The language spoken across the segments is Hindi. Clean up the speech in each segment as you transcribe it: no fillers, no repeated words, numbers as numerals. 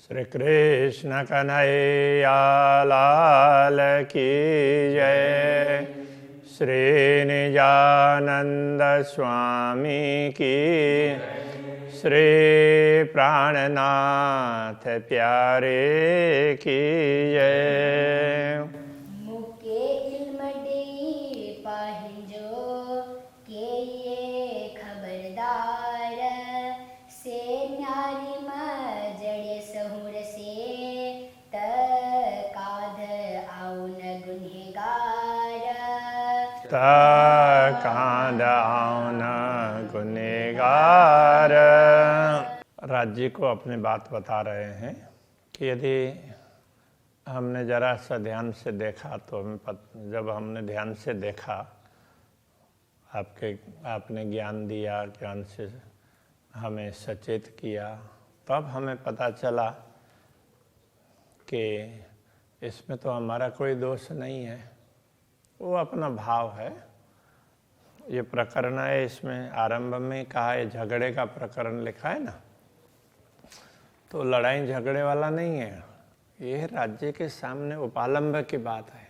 श्री कृष्ण कन्हैया लाल की जय। श्री निजानंद स्वामी की, श्री प्राणनाथ प्यारे की जय। मुके इल्मडी पाहिंजो के ये खबरदार से न्यारी मजड़े सहुर से तकाध आउन गुनहगार तकांध आउन गुनहगार। राज्य को अपनी बात बता रहे हैं कि यदि हमने जरा सा ध्यान से देखा तो हमें जब हमने ध्यान से देखा, आपने ज्ञान दिया, ज्ञान से हमें सचेत किया, तब हमें पता चला कि इसमें तो हमारा कोई दोष नहीं है, वो अपना भाव है। ये प्रकरण है, इसमें आरंभ में कहा है झगड़े का प्रकरण लिखा है ना, तो लड़ाई झगड़े वाला नहीं है, यह राज्य के सामने उपालंब की बात है।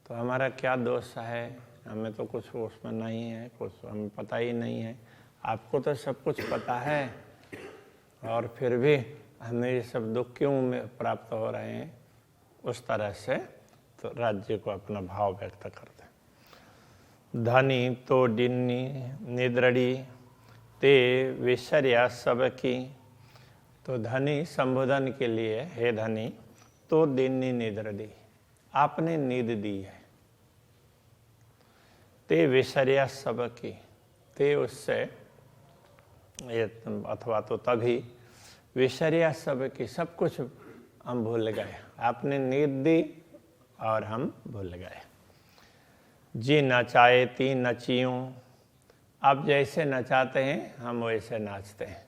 तो हमारा क्या दोष है, हमें तो कुछ उसमें नहीं है, कुछ हमें पता ही नहीं है। आपको तो सब कुछ पता है और फिर भी हमें ये सब दुख क्यों प्राप्त हो रहे हैं, उस तरह से तो राज्य को अपना भाव व्यक्त करते हैं। धनी तो डिन्नी निद्रड़ी ते विशर्या सबकी। तो धनी संबोधन के लिए, हे धनी तो दिन्नी निद्र दी, आपने नींद दी है। ते विशर्या सबकी, ते उससे अथवा तो तभी विशर्या सबकी, सब कुछ हम भूल गए। आपने नींद दी और हम भूल गए। जी नचाए ती नचियूं, आप जैसे नचाते हैं हम वैसे नाचते हैं।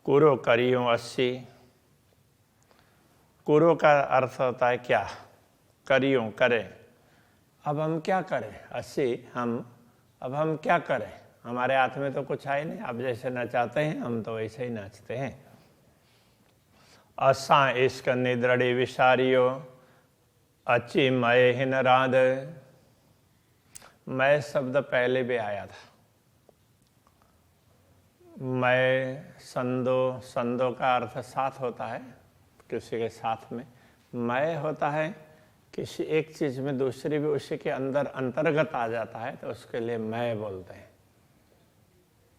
कुरो करियों 80, कुरो का अर्थ होता है क्या, करियों करें। अब हम क्या करें 80, अब हम क्या करें, हमारे हाथ में तो कुछ है नहीं। आप जैसे नचाते हैं हम तो वैसे ही नाचते हैं। असा इश्क निद्रड़ी विसारियो, अची मय हिन राध। मय शब्द पहले भी आया था। मय संदो का अर्थ साथ होता है, किसी के साथ में। मय होता है किसी एक चीज में दूसरी भी उसी के अंदर अंतर्गत आ जाता है, तो उसके लिए मय बोलते हैं।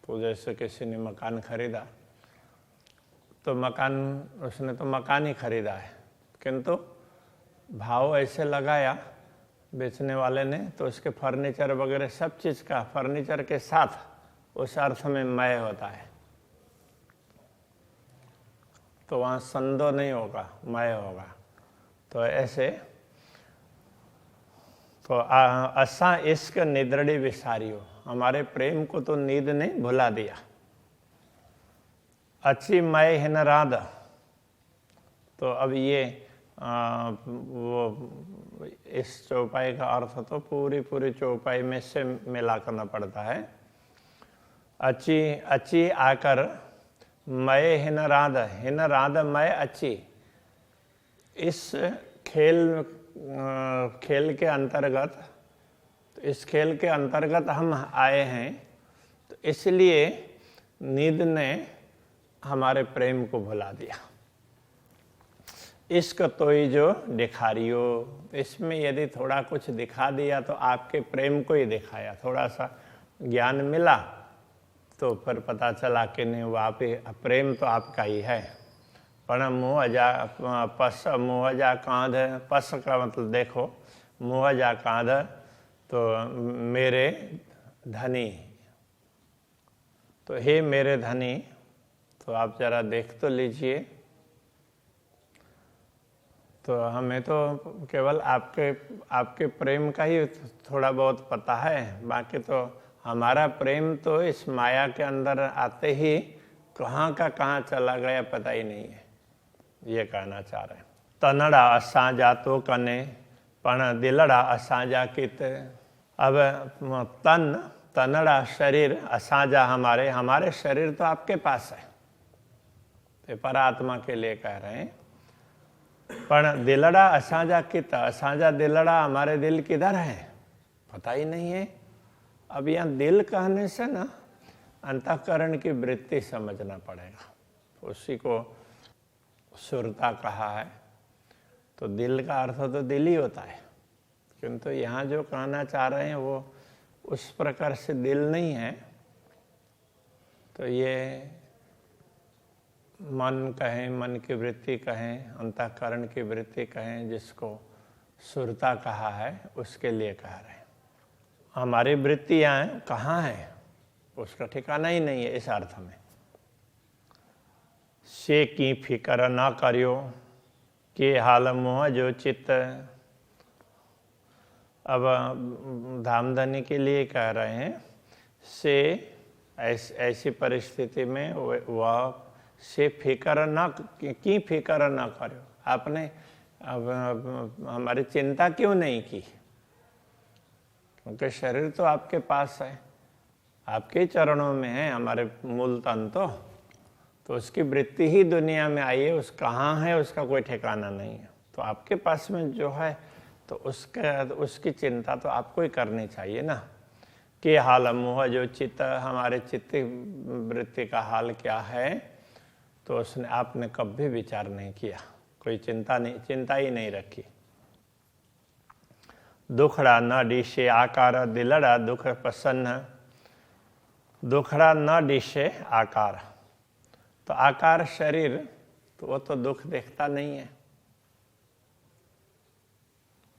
तो जैसे किसी ने मकान खरीदा, तो उसने तो मकान ही खरीदा है, किंतु भाव ऐसे लगाया बेचने वाले ने, तो उसके फर्नीचर वगैरह सब चीज का फर्नीचर के साथ उस अर्थ में मय होता है। तो वहां संदो नहीं होगा, मय होगा। तो ऐसे तो असा इश्क निद्रड़ी विसारियो, हमारे प्रेम को तो नींद ने भुला दिया। अच्छी मय हिन राध, तो अब ये वो इस चौपाई का अर्थ तो पूरी चौपाई में से मिला करना पड़ता है। अच्छी आकर मय हिन राध मय अच्छी। इस खेल के अंतर्गत, तो इस खेल के अंतर्गत हम आए हैं, तो इसलिए नींद ने हमारे प्रेम को भुला दिया। इश्क तो ही जो दिखारियो, इसमें यदि थोड़ा कुछ दिखा दिया तो आपके प्रेम को ही दिखाया, थोड़ा सा ज्ञान मिला तो फिर पता चला कि नहीं, वो आप ही, प्रेम तो आपका ही है। पण मुँह जा कांध, पस का मतलब देखो, मुँह जा कांध, तो मेरे धनी, तो हे मेरे धनी, तो आप जरा देख तो लीजिए। तो हमें तो केवल आपके प्रेम का ही थोड़ा बहुत पता है, बाकी तो हमारा प्रेम तो इस माया के अंदर आते ही कहाँ का कहाँ चला गया पता ही नहीं है, ये कहना चाह रहे हैं। तनड़ा असांजा तो कने पण दिलड़ा असांजा कित। अब तनड़ा शरीर, असांजा हमारे शरीर तो आपके पास है, तो परात्मा के लिए कह रहे हैं। पर दिलड़ा असांजा कित, असांजा दिलड़ा हमारे दिल किधर है पता ही नहीं है। अब यहाँ दिल कहने से ना अंतःकरण की वृत्ति समझना पड़ेगा, उसी को सुरता कहा है। तो दिल का अर्थ तो दिल ही होता है, किंतु यहाँ जो कहना चाह रहे हैं वो उस प्रकार से दिल नहीं है। तो ये मन कहें, मन की वृत्ति कहें, अंतःकरण की वृत्ति कहें, जिसको सुरता कहा है, उसके लिए कह रहे हैं। हमारी वृत्तियाँ कहाँ हैं उसका ठिकाना ही नहीं है इस अर्थ में। से की फिक्र ना करियो के हाल मोह जो चित्त। अब धामधनी के लिए कह रहे हैं से ऐसी परिस्थिति में वह से फिक्र ना की फिक्र ना करो। आपने अब हमारी चिंता क्यों नहीं की, क्योंकि शरीर तो आपके पास है, आपके चरणों में है हमारे मूल तन तो उसकी वृत्ति ही दुनिया में आई है, उस कहाँ है उसका कोई ठिकाना नहीं है। तो आपके पास में जो है तो उसकी चिंता तो आपको ही करनी चाहिए ना। कि हाल मोह जो चित्त, हमारे चित्त वृत्ति का हाल क्या है, तो उसने आपने कभी विचार नहीं किया, कोई चिंता ही नहीं रखी। दुखड़ा न डिशे आकार दिलड़ा दुख प्रसन्न। दुखड़ा न डिशे आकार, तो आकार शरीर तो वो तो दुख देखता नहीं है।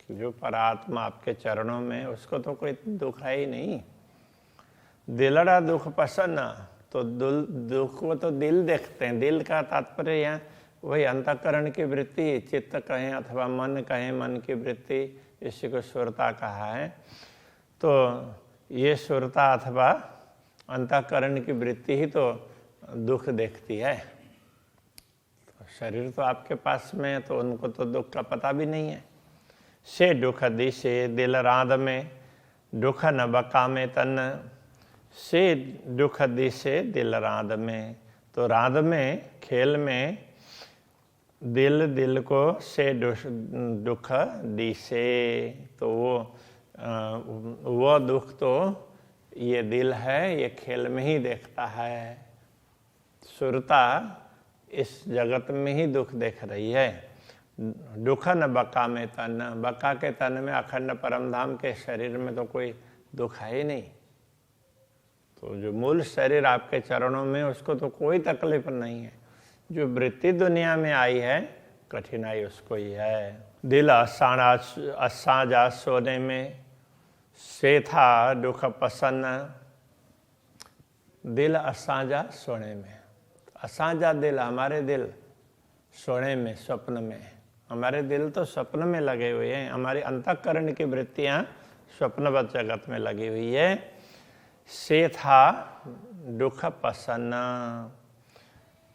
जो परात्मा आपके चरणों में उसको तो कोई दुख है ही नहीं। दिलड़ा दुख प्रसन्न, तो दुख को तो दिल देखते हैं। दिल का तात्पर्य यहाँ वही अंतःकरण की वृत्ति, चित्त कहें अथवा मन कहें, मन की वृत्ति, इसी को सुरता कहा है। तो ये सुरता अथवा अंतःकरण की वृत्ति ही तो दुख देखती है। तो शरीर तो आपके पास में है, तो उनको तो दुख का पता भी नहीं है। से दुख दिशे दिल रांद में दुख न बका में तन। से दुख दिशे दिल रांद में, तो रांद में, खेल में दिल को से दुख दिशे, तो वो दुख तो ये दिल है, ये खेल में ही देखता है। सुरता इस जगत में ही दुख देख रही है। दुख न बका में तन, बका के तन में अखंड परमधाम के शरीर में तो कोई दुख है ही नहीं। तो जो मूल शरीर आपके चरणों में, उसको तो कोई तकलीफ नहीं है। जो वृत्ति दुनिया में आई है, कठिनाई उसको ही है। दिल असांजा सोने में से था दुख प्रसन्न। दिल असांजा सोने में, असांजा दिल, हमारे दिल सोने में, स्वप्न में। हमारे दिल तो स्वप्न में लगे हुए हैं, हमारी अंतःकरण की वृत्तियां स्वप्नवत जगत में लगी हुई है। से था दुख प्रसन्न,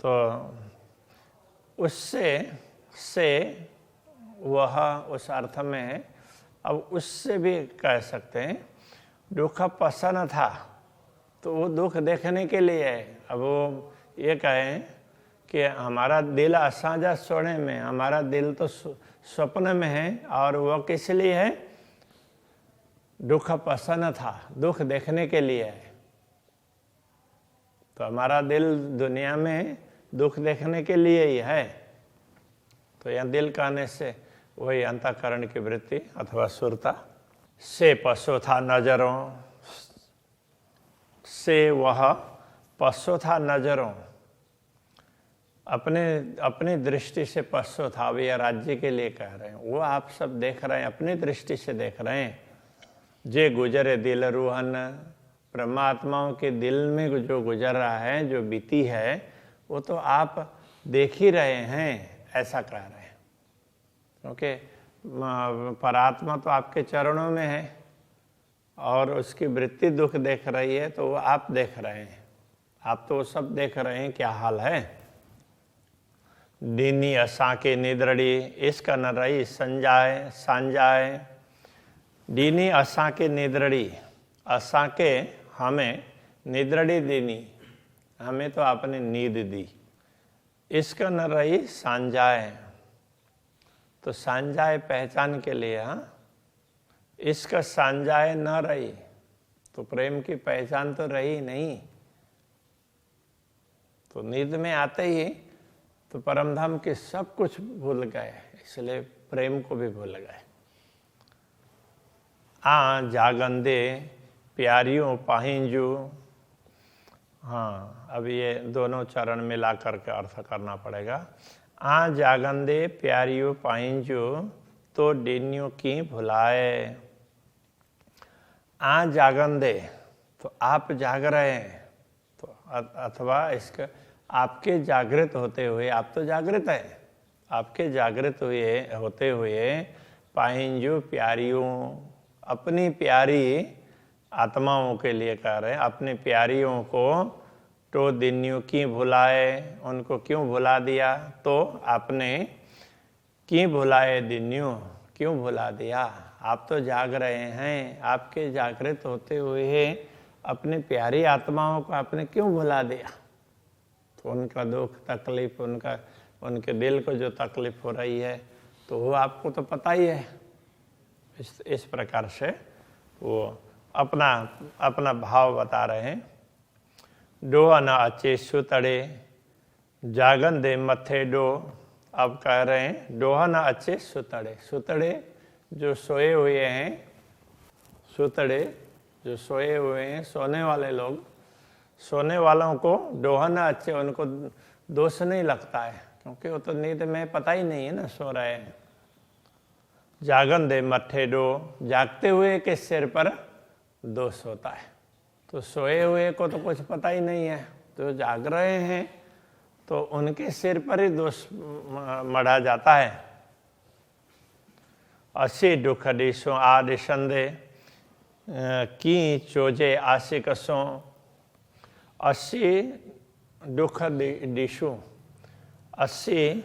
तो उससे से वह उस अर्थ में है। अब उससे भी कह सकते हैं दुख प्रसन्न था, तो वो दुख देखने के लिए है। अब वो ये कहें कि हमारा दिल असांजा सोने में, हमारा दिल तो स्वप्न में है, और वो किस लिए है? दुख प्रसन्न था, दुख देखने के लिए है। तो हमारा दिल दुनिया में दुख देखने के लिए ही है। तो यहाँ दिल कहने से वही अंतःकरण की वृत्ति अथवा सुरता। से पशु था नजरों, से वह पशु था नजरों, अपनी दृष्टि से पशु था। वे राज्य के लिए कह रहे हैं, वो आप सब देख रहे हैं, अपनी दृष्टि से देख रहे हैं। जे गुजरे दिल रूहन, परमात्माओं के दिल में जो गुजर रहा है, जो बीती है, वो तो आप देख ही रहे हैं, ऐसा कह रहे हैं। क्योंकि परात्मा तो आपके चरणों में है और उसकी वृत्ति दुख देख रही है, तो वो आप देख रहे हैं। आप तो वो सब देख रहे हैं क्या हाल है। दीनी असा के निद्रड़ी इसका न रही संजाए सांजाए। दीनी असा के निद्रड़ी, असा के हमें, निद्रड़ी दीनी, हमें तो आपने नींद दी। इश्क न रही सांझाए, तो सांझाए पहचान के लिए, हाँ, इश्क सांझाए न रही, तो प्रेम की पहचान तो रही नहीं। तो नींद में आते ही तो परमधाम के सब कुछ भूल गए, इसलिए प्रेम को भी भूल गए। जागंदे प्यारियों पाहिंजू, हाँ, अब ये दोनों चरण मिला करके अर्थ करना पड़ेगा। जागंदे प्यारियों पाहिंजू, तो डिन्यों की भुलाए। जागंदे, तो आप जाग रहे हैं, तो अथवा इसका आपके जागृत होते हुए, आप तो जागृत है, आपके जागृत होते हुए पाहिंजू प्यारियों, अपनी प्यारी आत्माओं के लिए कह रहे हैं, अपनी प्यारियों को तो दिन्यों की भुलाए, उनको क्यों भुला दिया? तो आपने की भुलाए दिन्यों, क्यों भुला दिया? आप तो जाग रहे हैं, आपके जागृत होते हुए अपनी प्यारी आत्माओं को आपने क्यों भुला दिया? तो उनका दुख तकलीफ, उनके दिल को जो तकलीफ हो रही है, तो वो आपको तो पता ही है। इस प्रकार से वो अपना भाव बता रहे हैं। डो न अचे सुतड़े, जागन दे मथे डो। अब कह रहे हैं डोहा न अच्छे सुतड़े, सुतड़े जो सोए हुए हैं, सुतड़े जो सोए हुए हैं, सोने वाले लोग, सोने वालों को डोहा न अच्छे, उनको दोष नहीं लगता है, क्योंकि वो तो नींद में पता ही नहीं है ना, सो रहे हैं। जागन दे मथे डो, जागते हुए के सिर पर दोष होता है, तो सोए हुए को तो कुछ पता ही नहीं है, तो जाग रहे हैं तो उनके सिर पर ही दोष मढ़ा जाता है। असी दुख दिशो आदि संदे, की चोजे आशिकसों। अस्सी दुख दिशु, 80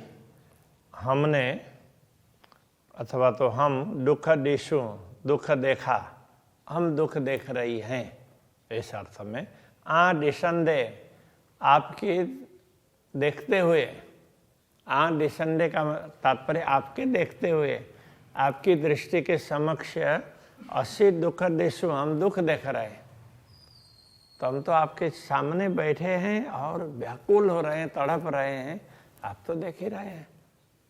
हमने, अथवा तो हम दुख दिशु, दुख देखा, हम दुख देख रही हैं, इस अर्थ में। दिशंदे, आपकी देखते हुए, दिशंदे का तात्पर्य आपके देखते हुए, आपकी दृष्टि के समक्ष 80 दुख दिशु, हम दुख देख रहे हैं। तो हम तो आपके सामने बैठे हैं और व्याकुल हो रहे हैं, तड़प रहे हैं, आप तो देख ही रहे हैं,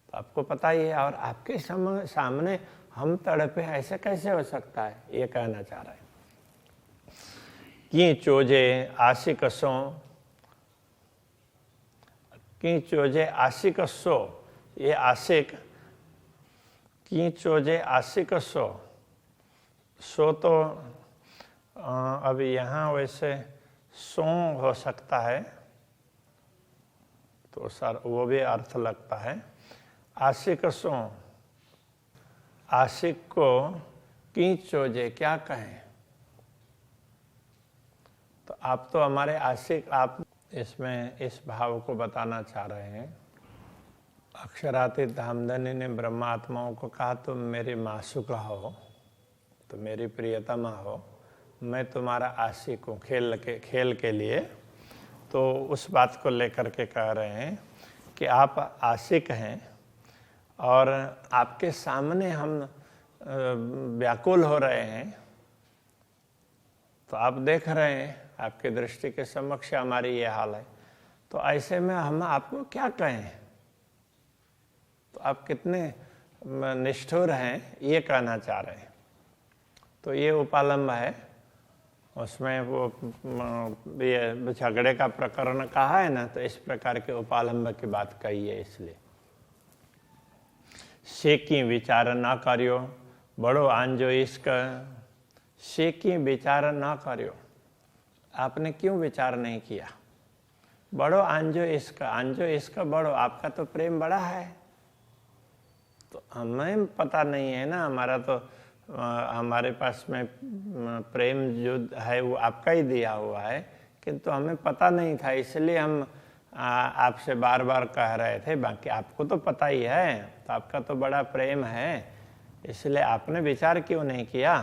तो आपको पता ही है। और आपके सामने हम तड़पे, ऐसे कैसे हो सकता है, ये कहना चाह रहे हैं। की चोजे आशिकसों, की चोजे आशिकसो, ये आशिक, की चोजे आशिकसो, सो तो अभी यहाँ वैसे सो हो सकता है, तो सर वो भी अर्थ लगता है। आशिकसो, आशिक को की चोजे क्या कहें, तो आप तो हमारे आशिक, आप इसमें इस भाव को बताना चाह रहे हैं। अक्षरातीत धामधनी ने ब्रह्मात्माओं को कहा तुम मेरी मासूका हो, तो मेरी प्रियतमा हो, मैं तुम्हारा आशिक हूँ खेल के लिए। तो उस बात को लेकर के कह रहे हैं कि आप आशिक हैं और आपके सामने हम व्याकुल हो रहे हैं, तो आप देख रहे हैं, आपकी दृष्टि के समक्ष हमारी ये हाल है, तो ऐसे में हम आपको क्या कहें, तो आप कितने निष्ठुर हैं, ये कहना चाह रहे हैं। तो ये उपालंब है, उसमें वो ये झगड़े का प्रकरण कहा है ना, तो इस प्रकार के उपालंब की बात कही है। इसलिए शेकी विचार ना करियो, बड़ो आंजो इश्क, शेकी विचार ना करियो, आपने क्यों विचार नहीं किया? बड़ो आंजो इश्क बड़ो, आपका तो प्रेम बड़ा है, तो हमें पता नहीं है ना, हमारा तो हमारे पास में प्रेम जो है वो आपका ही दिया हुआ है, किंतु हमें पता नहीं था, इसलिए हम आपसे बार बार कह रहे थे, बाकी आपको तो पता ही है, तो आपका तो बड़ा प्रेम है, इसलिए आपने विचार क्यों नहीं किया?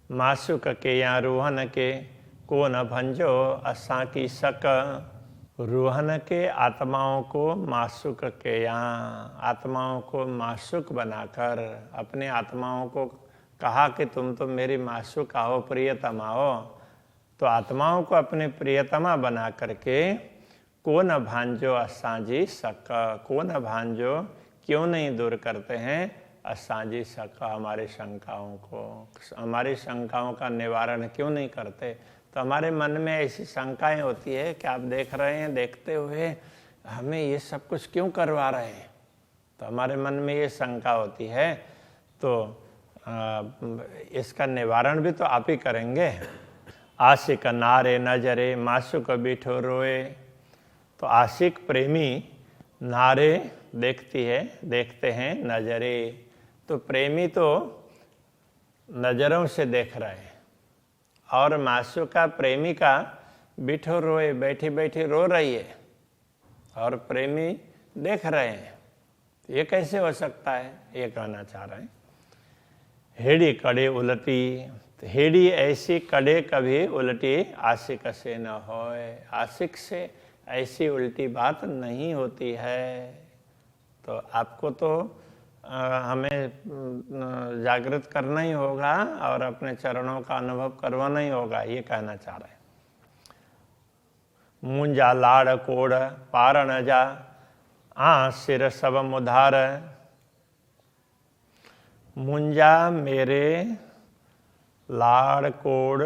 मासुक के या रोहन के को न भंजो असा की सक, रूहन के आत्माओं को माशुक के यहाँ, आत्माओं को माशुक बनाकर अपने आत्माओं को कहा कि तुम तो मेरी माशुक आओ, प्रियतमा हो। तो आत्माओं को अपने प्रियतमा बना करके को न भांजो असांजी सक, को न भांजो क्यों नहीं दूर करते हैं असांजी सक, हमारी शंकाओं को, हमारी शंकाओं का निवारण क्यों नहीं करते। तो हमारे मन में ऐसी शंकाएं होती है कि आप देख रहे हैं, देखते हुए हमें ये सब कुछ क्यों करवा रहे हैं। तो हमारे मन में ये शंका होती है, तो इसका निवारण भी तो आप ही करेंगे। आशिक नारे नजरे माशुक बिठो रोए। तो आशिक प्रेमी नारे देखते हैं नजरे। तो प्रेमी तो नजरों से देख रहे हैं और माशुका प्रेमिका बिठो रोए, बैठी बैठी रो रही है और प्रेमी देख रहे हैं। ये कैसे हो सकता है, ये कहना चाह रहे हैं। हेड़ी कड़े उलटी, हेड़ी ऐसी कड़े कभी उलटी आशिक से न होए, आशिक से ऐसी उल्टी बात नहीं होती है। तो आपको तो हमें जागृत करना ही होगा और अपने चरणों का अनुभव करवाना ही होगा, ये कहना चाह रहे हैं। मुंजा लाड़ कोड़ पार न जा, सिर सब मुधार। मुंजा मेरे लाड़ कोड़,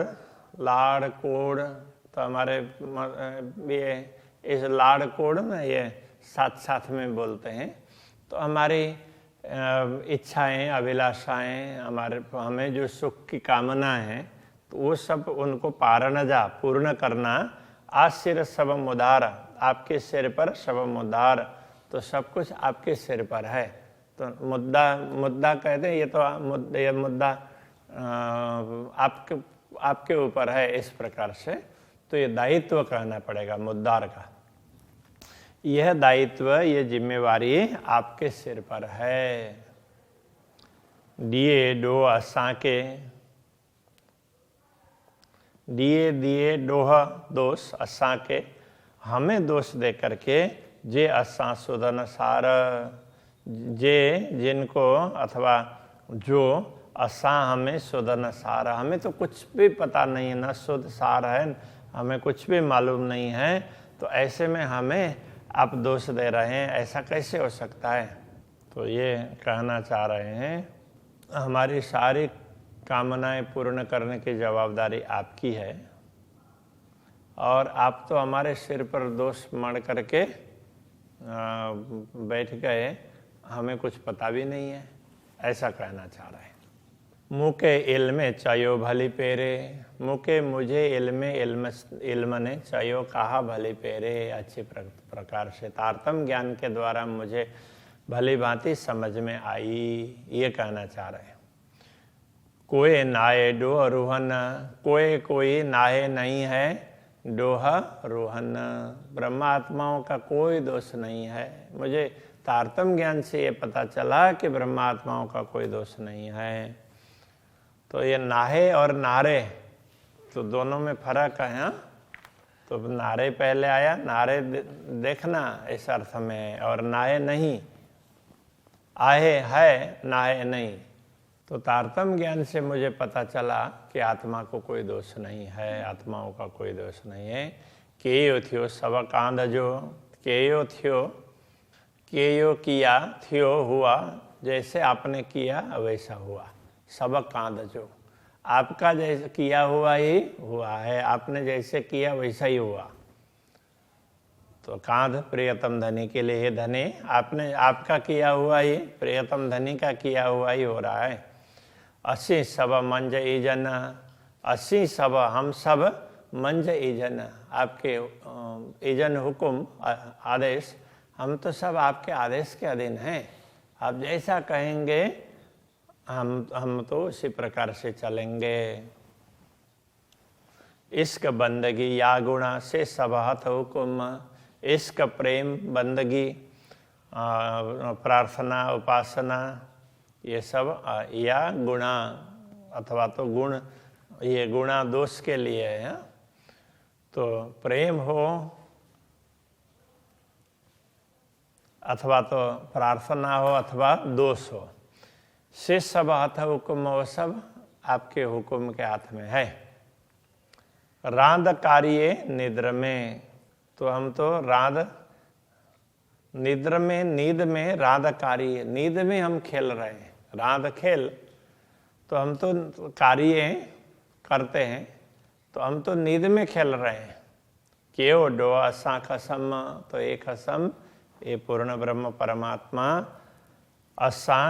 तो हमारे ये इस लाड़ कोड़ में ये साथ साथ में बोलते हैं। तो हमारी इच्छाएं, अभिलाषाएं, हमें जो सुख की कामना है, तो वो सब उनको पारण जा, पूर्ण करना। आज सिर सब मुदार, आपके सिर पर सब मुदार, तो सब कुछ आपके सिर पर है। तो मुद्दा कहते हैं, ये मुद्दा आपके ऊपर है इस प्रकार से। तो ये दायित्व कहना पड़ेगा मुद्दार का। यह दायित्व, ये जिम्मेवारी आपके सिर पर है। दिए डो असां के, दिए डोह दोष असां के, हमें दोष दे करके जे असां सुधन सार, जे जिनको अथवा जो असां हमें सुधन सार, हमें तो कुछ भी पता नहीं है, न शुद्ध सार है, हमें कुछ भी मालूम नहीं है। तो ऐसे में हमें आप दोष दे रहे हैं, ऐसा कैसे हो सकता है। तो ये कहना चाह रहे हैं, हमारी सारी कामनाएं पूर्ण करने की जवाबदारी आपकी है और आप तो हमारे सिर पर दोष मढ़ करके बैठ गए, हमें कुछ पता भी नहीं है, ऐसा कहना चाह रहे हैं। मुके इल्म चायो भली पेरे, मुके मुझे इल्म ने चायो कहा भली पेरे। अच्छी प्रकार से तारतम ज्ञान के द्वारा मुझे भली भांति समझ में आई, ये कहना चाह रहे हैं। कोई नाये डोह रूहन, कोई नाहे नहीं है डोह रूहन, ब्रह्मात्माओं का कोई दोष नहीं है। मुझे तारतम ज्ञान से ये पता चला कि ब्रह्मात्माओं का कोई दोष नहीं है। तो ये नाहे और नारे, तो दोनों में फर्क है। हाँ, तो नारे पहले आया, नारे देखना इस अर्थ में, और नाहे नहीं, आहे है नाहे नहीं। तो तारतम ज्ञान से मुझे पता चला कि आत्मा को कोई दोष नहीं है, आत्माओं का कोई दोष नहीं है। केयो थियो सब कांध जो, केयो थियो, केयो किया, थियो हुआ, जैसे आपने किया वैसा हुआ। सब कांध जो, आपका जैसे किया हुआ ही हुआ है, आपने जैसे किया वैसा ही हुआ। तो कांध प्रियतम धनी के लिए हे धनी, आपका किया हुआ ही प्रियतम धनी का किया हुआ ही हो रहा है। असी सब मंज ईजन, असी सब हम सब मंज ईजन, आपके ईजन हुक्म आदेश, हम तो सब आपके आदेश के अधीन हैं। आप जैसा कहेंगे हम तो उसी प्रकार से चलेंगे। इश्क बंदगी या गुणा से सब हथ हुक्म, इश्क प्रेम बंदगी प्रार्थना उपासना ये सब या गुणा अथवा तो गुण, ये गुणा दोष के लिए है। तो प्रेम हो अथवा तो प्रार्थना हो अथवा दोष हो, से सब हाथ हुक्म, वो सब आपके हुक्म के हाथ में है। रांद कार्य निद्र में, तो हम तो रांद निद्र में, नींद में रांद कार्य, नींद में हम खेल रहे हैं, रांद खेल, तो हम तो कार्य करते हैं, तो हम तो नींद में खेल रहे हैं। क्यों डो असा खसम, तो एक खसम ये पूर्ण ब्रह्म परमात्मा, असा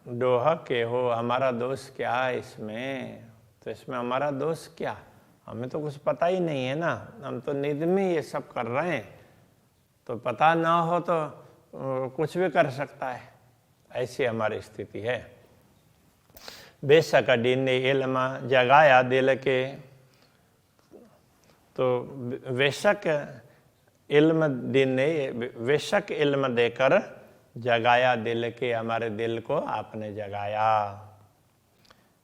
डोह के हो, हमारा दोष क्या है इसमें? तो इसमें हमारा दोष क्या? हमें तो कुछ पता ही नहीं है ना, हम तो नींद में ये सब कर रहे हैं, तो पता ना हो तो कुछ भी कर सकता है, ऐसी हमारी स्थिति है। बेशक डी ने इल्म जगाया दिल के, तो बेशक इल्म दिन ने, बेशक इल्म देकर जगाया दिल के, हमारे दिल को आपने जगाया।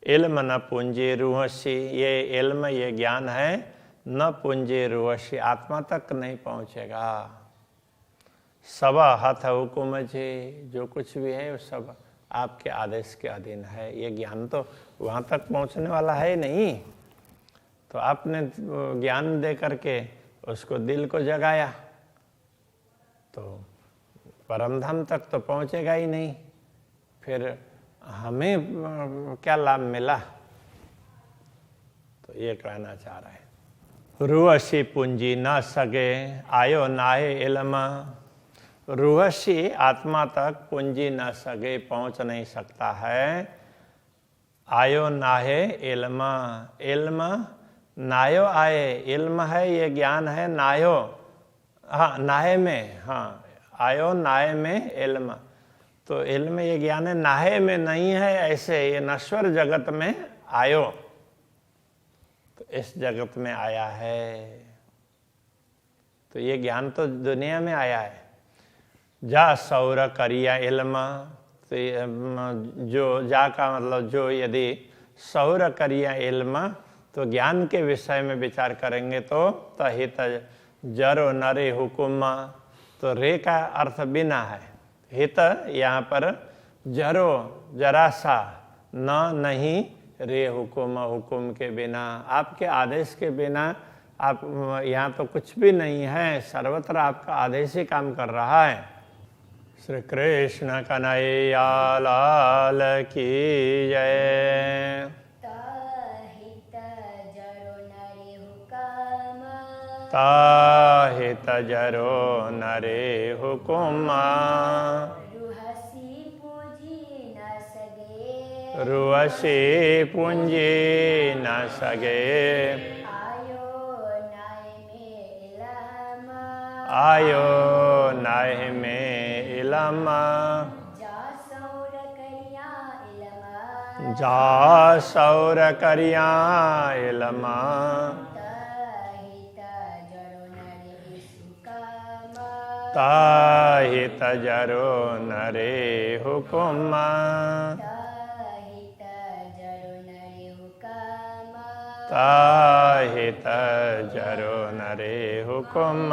इल्म न पूंजी रूहसी, ये इल्म ये ज्ञान है, न पूंजी रूहसी, आत्मा तक नहीं पहुंचेगा। सब हथ हुकुम जी, जो कुछ भी है वो सब आपके आदेश के अधीन है। ये ज्ञान तो वहाँ तक पहुँचने वाला है नहीं, तो आपने ज्ञान दे करके उसको दिल को जगाया, तो परमधाम तक तो पहुँचेगा ही नहीं, फिर हमें क्या लाभ मिला? तो ये कहना चाह रहा है। रूहसी पूंजी न सके, आयो नाहे इल्म, रूहसी आत्मा तक पूंजी न सके, पहुंच नहीं सकता है। आयो नाहे इल्म, इल्म नायो आए, इल्म है ये ज्ञान है, नायो हाँ नाहे में, हाँ आयो नाहे में इल्म, तो इल्म ये ज्ञान है, नाहे में नहीं है, ऐसे ये नश्वर जगत में आयो, तो इस जगत में आया है, तो ये ज्ञान तो दुनिया में आया है। जा सौर करिया इल्म, तो जो जा का मतलब जो, यदि सौर करिया इल्म, तो ज्ञान के विषय में विचार करेंगे तो हित जरो नरे हुकुम, तो रे का अर्थ बिना है, हित यहाँ पर जरो जरा सा, न नहीं रे हुकुम, हुकुम के बिना, आपके आदेश के बिना आप यहाँ तो कुछ भी नहीं है, सर्वत्र आपका आदेश ही काम कर रहा है। श्री कृष्ण कन्हैया लाल की जय। ताहित जरो नरे हुकुम, रूहसी पूंजी न सगे, रूहसी पूंजी न सगे, आयो नाहि में इल्म, जा सौर करिया इल्म, ताहित जरो नरे हुकुम, ताहित जरो नरे हुकुम।